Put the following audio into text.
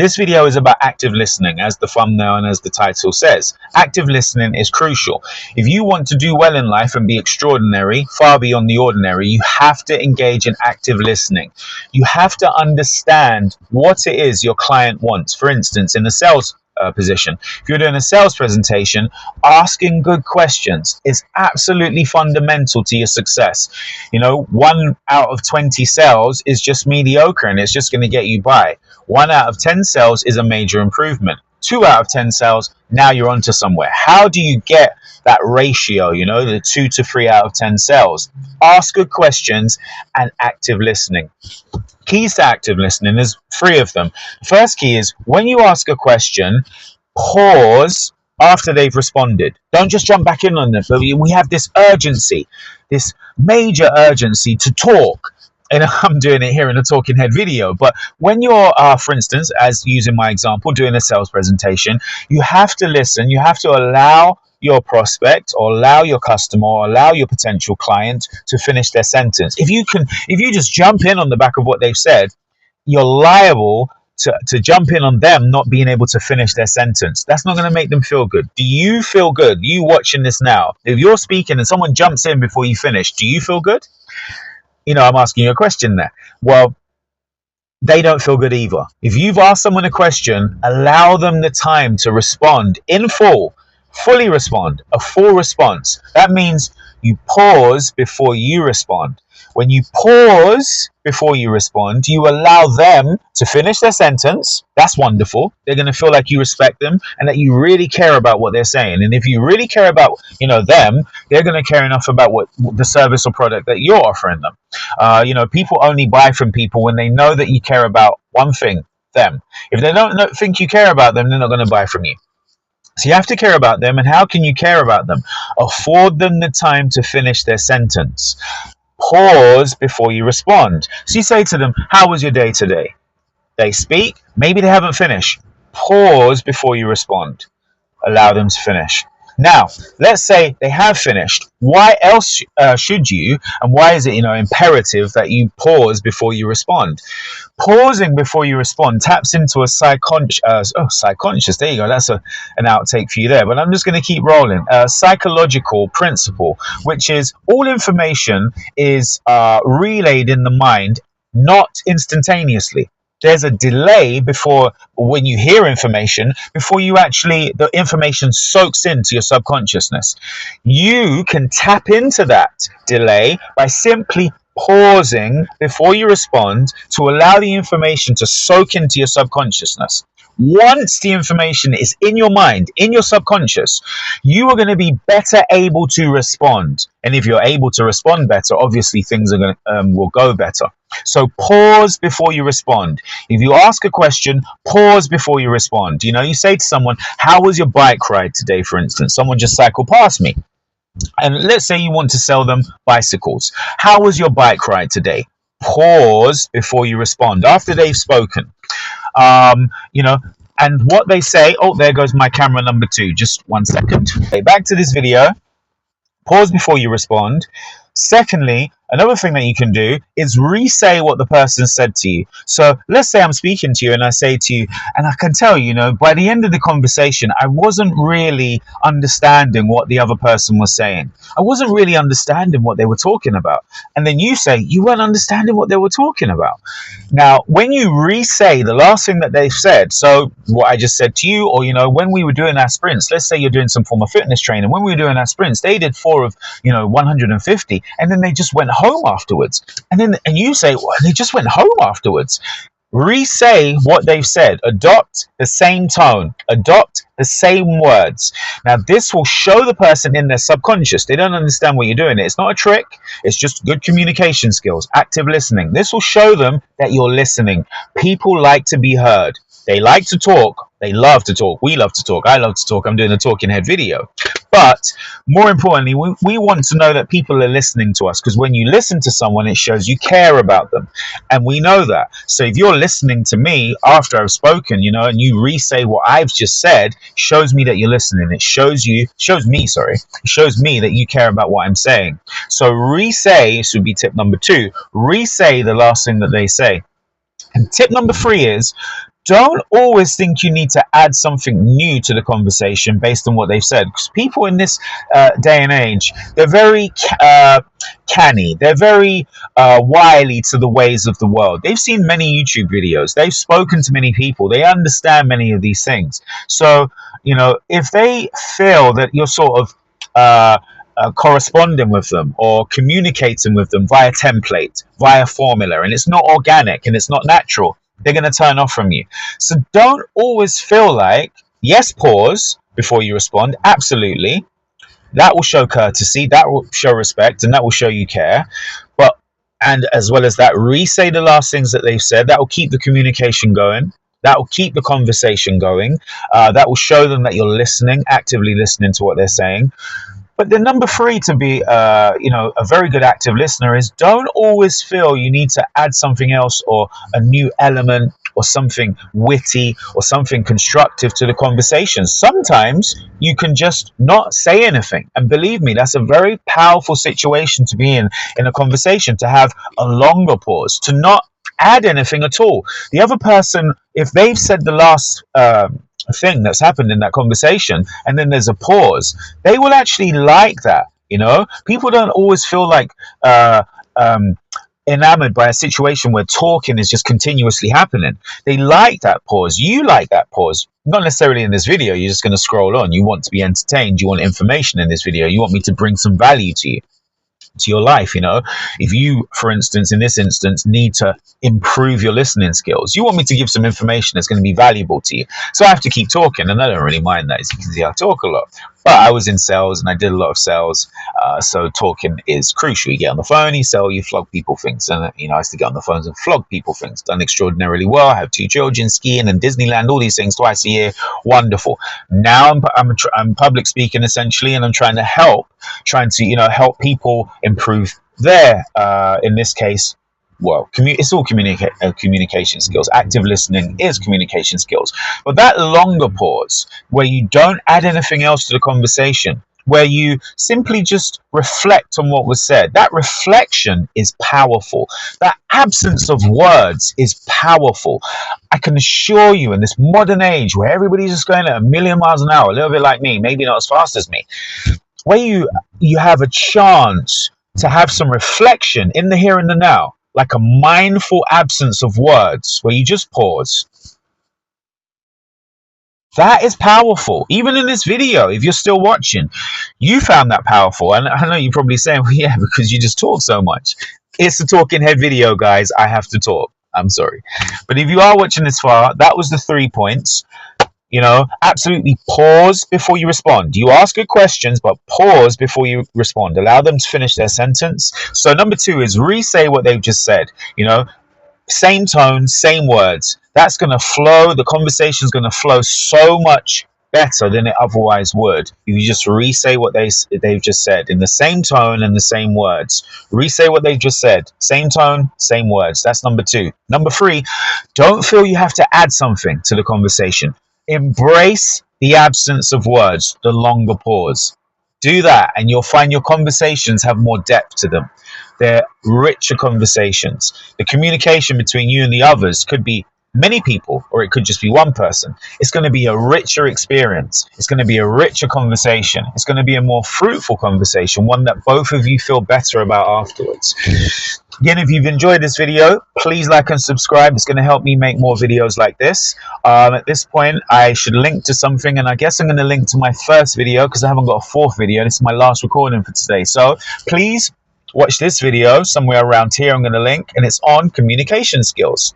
This video is about active listening, as the thumbnail and as the title says. Active listening is crucial. If you want to do well in life and be extraordinary, far beyond the ordinary, you have to engage in active listening. You have to understand what it is your client wants. For instance, in a sales position, if you're doing a sales presentation, asking good questions is absolutely fundamental to your success. 1 out of 20 sales is just mediocre and it's just going to get you by. 1 out of 10 sales is a major improvement. 2 out of 10 sales, now you're onto somewhere. How do you get that ratio, the 2 to 3 out of 10 sales? Ask good questions and active listening. Keys to active listening, there's 3 of them. The first key is when you ask a question, pause after they've responded. Don't just jump back in on them. We have this urgency, this major urgency to talk. And I'm doing it here in a talking head video. But when you're, for instance, as using my example, doing a sales presentation, you have to listen. You have to allow your prospect or allow your customer or allow your potential client to finish their sentence. If you just jump in on the back of what they've said, you're liable to jump in on them not being able to finish their sentence. That's not going to make them feel good. Do you feel good? You watching this now, if you're speaking and someone jumps in before you finish, do you feel good? I'm asking you a question there. Well, they don't feel good either. If you've asked someone a question, allow them the time to respond in full. Fully respond, a full response. That means you pause before you respond. When you pause before you respond, you allow them to finish their sentence. That's wonderful. They're going to feel like you respect them and that you really care about what they're saying. And if you really care about, them, they're going to care enough about what the service or product that you're offering them. People only buy from people when they know that you care about one thing, them. If they don't think you care about them, they're not going to buy from you. So you have to care about them. And how can you care about them? Afford them the time to finish their sentence. Pause before you respond. So you say to them, how was your day today? They speak. Maybe they haven't finished. Pause before you respond. Allow them to finish. Now, let's say they have finished. Why else should you, and why is it, imperative that you pause before you respond? Pausing before you respond taps into a psychonscious, there you go, that's an outtake for you there, but I'm just going to keep rolling. A psychological principle, which is all information is relayed in the mind, not instantaneously. There's a delay before when you hear information, before the information soaks into your subconsciousness. You can tap into that delay by simply pausing before you respond to allow the information to soak into your subconsciousness. Once the information is in your mind, in your subconscious, you are going to be better able to respond. And if you're able to respond better, obviously things will go better. So pause before you respond. If you ask a question, pause before you respond. You say to someone, how was your bike ride today, for instance? Someone just cycled past me. And let's say you want to sell them bicycles. How was your bike ride today? Pause before you respond after they've spoken. And what they say, there goes my camera number 2. Just 1 second. Okay, back to this video. Pause before you respond. Secondly, another thing that you can do is re-say what the person said to you. So let's say I'm speaking to you and I say to you, and I can tell, by the end of the conversation, I wasn't really understanding what the other person was saying. I wasn't really understanding what they were talking about. And then you say, you weren't understanding what they were talking about. Now, when you re-say the last thing that they've said, so what I just said to you, or, when we were doing our sprints, let's say you're doing some form of fitness training. When we were doing our sprints, they did 4 of, 150, and then they just went home afterwards. And you say, well, they just went home afterwards. Re-say what they've said. Adopt the same tone. Adopt the same words. Now, this will show the person in their subconscious. They don't understand what you're doing. It's not a trick. It's just good communication skills, active listening. This will show them that you're listening. People like to be heard. They like to talk. They love to talk. We love to talk. I love to talk. I'm doing a talking head video. But more importantly, we want to know that people are listening to us, because when you listen to someone, it shows you care about them. And we know that. So if you're listening to me after I've spoken, and you re-say what I've just said, shows me that you're listening. It shows me that you care about what I'm saying. So re-say, this would be tip number 2, re-say the last thing that they say. And tip number 3 is, don't always think you need to add something new to the conversation based on what they've said. Because people in this day and age, they're very canny. They're very wily to the ways of the world. They've seen many YouTube videos. They've spoken to many people. They understand many of these things. So, you know, if they feel that you're sort of corresponding with them or communicating with them via template, via formula, and it's not organic and it's not natural, they're going to turn off from you. So don't always feel like, yes, pause before you respond. Absolutely. That will show courtesy, that will show respect, and that will show you care. But, and as well as that, re-say the last things that they've said. That will keep the communication going. That will keep the conversation going. That will show them that you're listening, actively listening to what they're saying. But the number three to be, a very good active listener is don't always feel you need to add something else or a new element or something witty or something constructive to the conversation. Sometimes you can just not say anything. And believe me, that's a very powerful situation to be in a conversation, to have a longer pause, to not add anything at all. The other person, if they've said the last thing that's happened in that conversation and then there's a pause, they will actually like that. You know, people don't always feel like enamored by a situation where talking is just continuously happening. They like that pause. You like that pause. Not necessarily in this video. You're just going to scroll on. You want to be entertained. You want information in this video. You want me to bring some value to you, to your life. You know, if you, for instance, in this instance, need to improve your listening skills, you want me to give some information that's going to be valuable to you. So I have to keep talking, and I don't really mind that. As you can see, I talk a lot. But I was in sales and I did a lot of sales, so talking is crucial. You get on the phone, you sell, you flog people things. And, I used to get on the phones and flog people things. Done extraordinarily well. I have 2 children, skiing and Disneyland, all these things twice a year. Wonderful. Now I'm public speaking essentially, and I'm trying to help people improve their, in this case, it's all communication skills. Active listening is communication skills. But that longer pause, where you don't add anything else to the conversation, where you simply just reflect on what was said, that reflection is powerful. That absence of words is powerful. I can assure you, in this modern age where everybody's just going at 1,000,000 miles an hour, a little bit like me, maybe not as fast as me, where you have a chance to have some reflection in the here and the now, like a mindful absence of words, where you just pause. That is powerful. Even in this video, if you're still watching, you found that powerful. And I know you're probably saying, well, yeah, because you just talk so much. It's a talking head video, guys. I have to talk. I'm sorry. But if you are watching this far, that was the 3 points. Absolutely pause before you respond. You ask good questions, but pause before you respond. Allow them to finish their sentence. So number 2 is re-say what they've just said. Same tone, same words. That's going to flow. The conversation's going to flow so much better than it otherwise would if you just re-say what they've just said in the same tone and the same words. Re-say what they've just said. Same tone, same words. That's number 2. Number 3, don't feel you have to add something to the conversation. Embrace the absence of words, the longer pause. Do that, and you'll find your conversations have more depth to them. They're richer conversations. The communication between you and the others could be many people, or it could just be one person. It's going to be a richer experience. It's going to be a richer conversation. It's going to be a more fruitful conversation, one that both of you feel better about afterwards. Again, if you've enjoyed this video, please like and subscribe. It's going to help me make more videos like this. At this point, I should link to something, and I guess I'm going to link to my first video because I haven't got a 4th video. This is my last recording for today. So please watch this video somewhere around here. I'm going to link, and it's on communication skills.